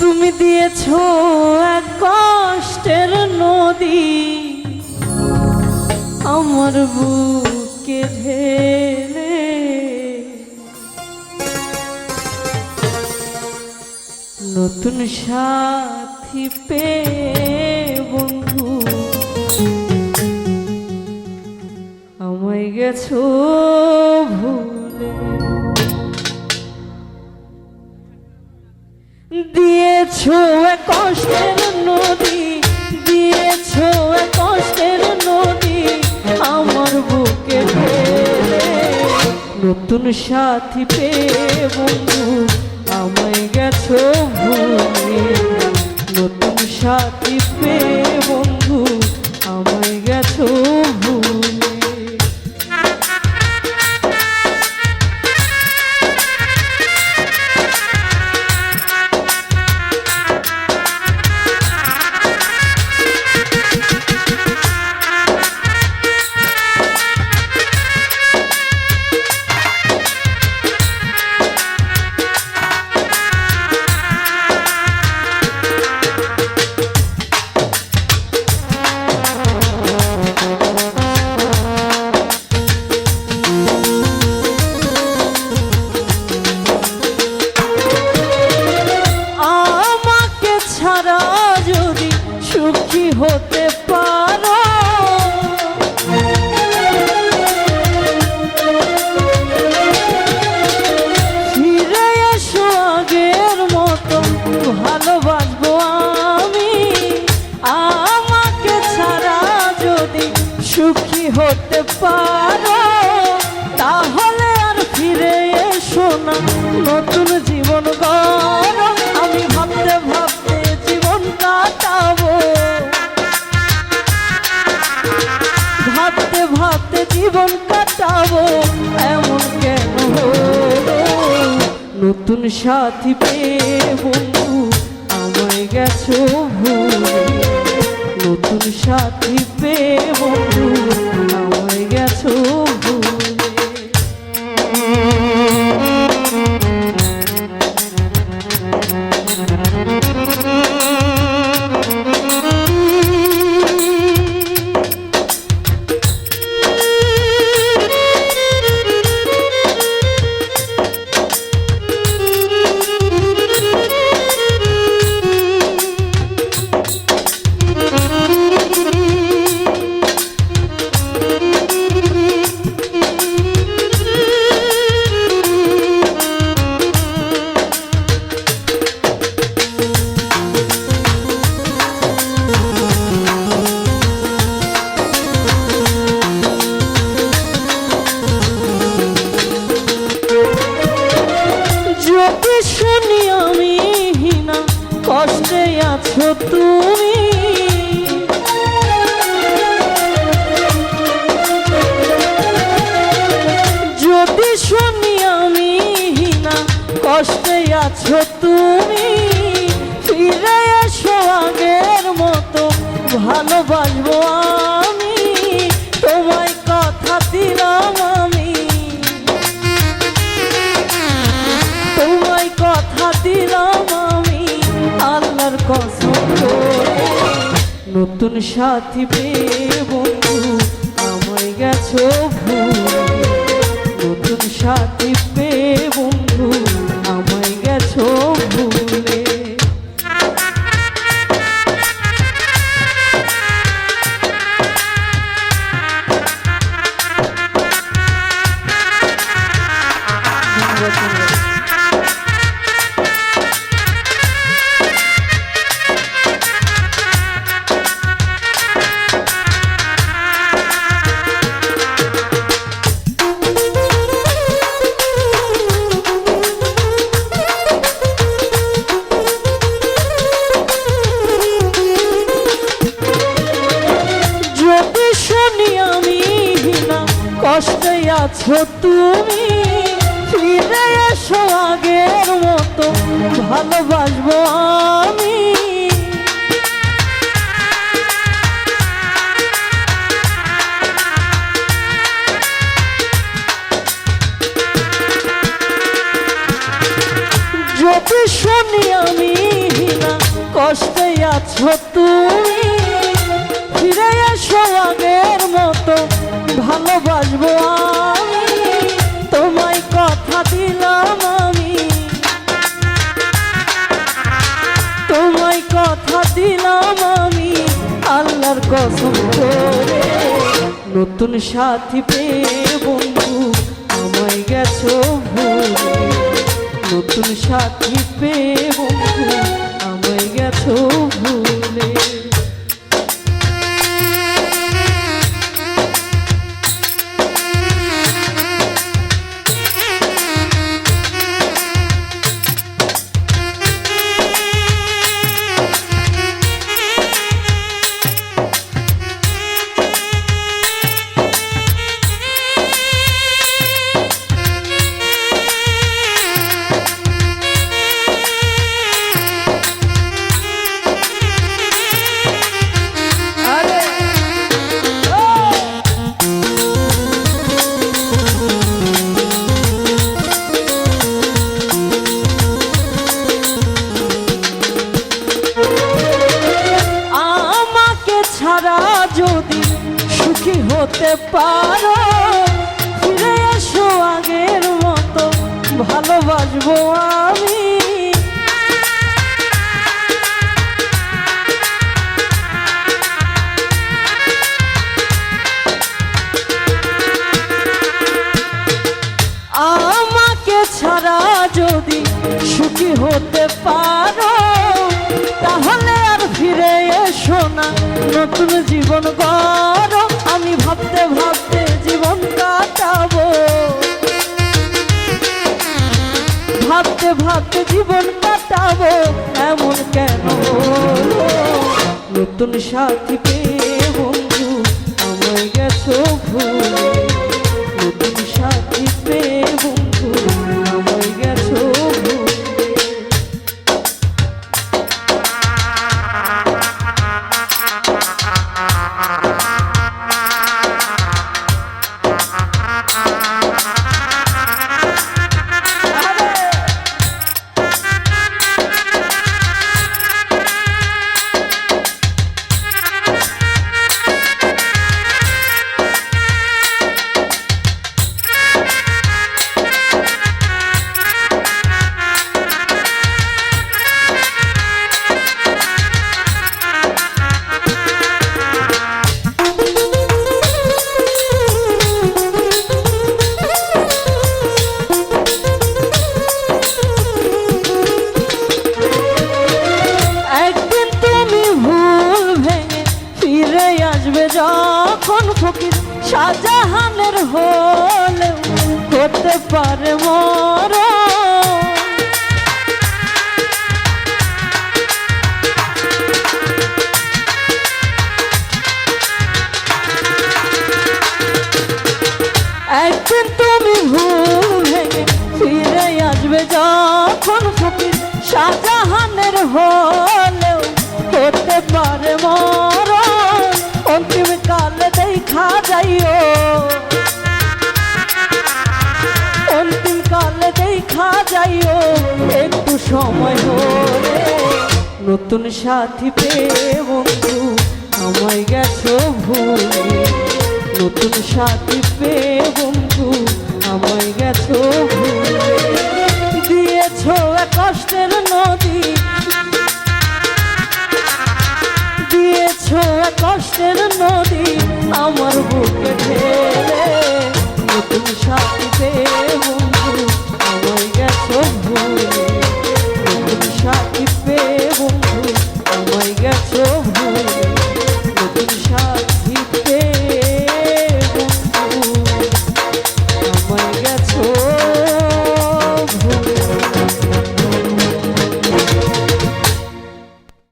তুমি দিয়েছো এক কষ্টের নদী আমার বুকে ঢেলে, নতুন সাথী পেয়ে বন্ধু আমায় গেছো ভুলে। দিয়েছো এক কষ্টের নদী, দিয়েছো এক কষ্টের নদী আমার বুকে ঢেলে, নতুন সাথী পেয়ে বন্ধু আমায় গেছো ভুলে, নতুন সাথী পেয়ে বন্ধু আমায় গেছো ভুলে। হতে পারো ফিরে এসো আগের মতো ভালোবাসবো আমি। আমাকে ছাড়া যদি সুখী হতে পারো তাহলে আর ফিরে এসো না, নতুন জীবন গড়ো। আমি ভাবতে ভাবতে জীবন কাটাবো, ভাবতে ভাবতে জীবন কাটাবো, এমন কেন হলো? নতুন সাথী পেয়ে বন্ধু আমায় গেছো ভুলে, নতুন সাথী পেয়ে বন্ধু আমায় গেছো ভুলে। শুনি আমি হিনা কষ্টে আছো তুমি, যদি শুনি আমি হিনা কষ্টে আছো তুমি, ফিরে এসো আগের মতো ভালোবাসবো আমি। তোমায় কথা দিলাম আমি, তোমায় কথা দিলাম আমি আল্লাহর কসম করে, নতুন সাথী পেয়ে বন্ধু আমায় গেছো ভুলে, নতুন সাথী পেয়ে বন্ধু আমায় গেছো ভুলে। কষ্টে আছো তুমি, ফিরে এসো আগের মতো ভালোবাসবো আমি। যদি শুনি আমি কষ্টে আছো তুমি, ফিরে এসো আগের মতো ভালোবাসবো আমি। তোমায় কথা দিলাম আমি, তোমায় কথা দিলাম আমি আল্লাহর কসম করে। নতুন সাথী পেয়ে বন্ধু আমায় গেছো ভুলে, নতুন সাথী পেয়ে বন্ধু আমায় গেছো ভুলে। যদি সুখী হতে পারো, ফিরে এসো আগের মতো ভালোবাসবো আমি। আমাকে ছাড়া যদি সুখী হতে পারো, তাহলে আর ফিরে এসো না, নতুন জীবন গড়ো। আমি ভাবতে ভাবতে জীবন কাটাবো, ভাবতে ভাবতে জীবন কাটাবো, এমন কেন হলো? নতুন সাথী পেয়ে বন্ধু আমায় গেছো ভুলে, নতুন সাথী পেয়ে বন্ধু আমায় গেছো ভুলে। যখন ফকির শাহজাহানের হলে হতে পারে মরণ, একদিন তুমি ভুল ভেঙে ফিরে আসবে যখন ফকির শাহজাহানের হলেও হতে পারে মরণ। অন্তিম কালে দেখা যাইও, অন্তিম কালে দেখা যাইও একটু সময় হলে। নতুন সাথী পেয়ে বন্ধু আমায় গেছো ভুলে, নতুন সাথী পেয়ে বন্ধু আমায় গেছো ভুলে। দিয়েছো এক কষ্টের নদী, দিয়েছো এক কষ্টের নদী আমার বুকে ঢেলে। নতুন সাথী পেয়ে বন্ধু আমায় গেছো ভুলে,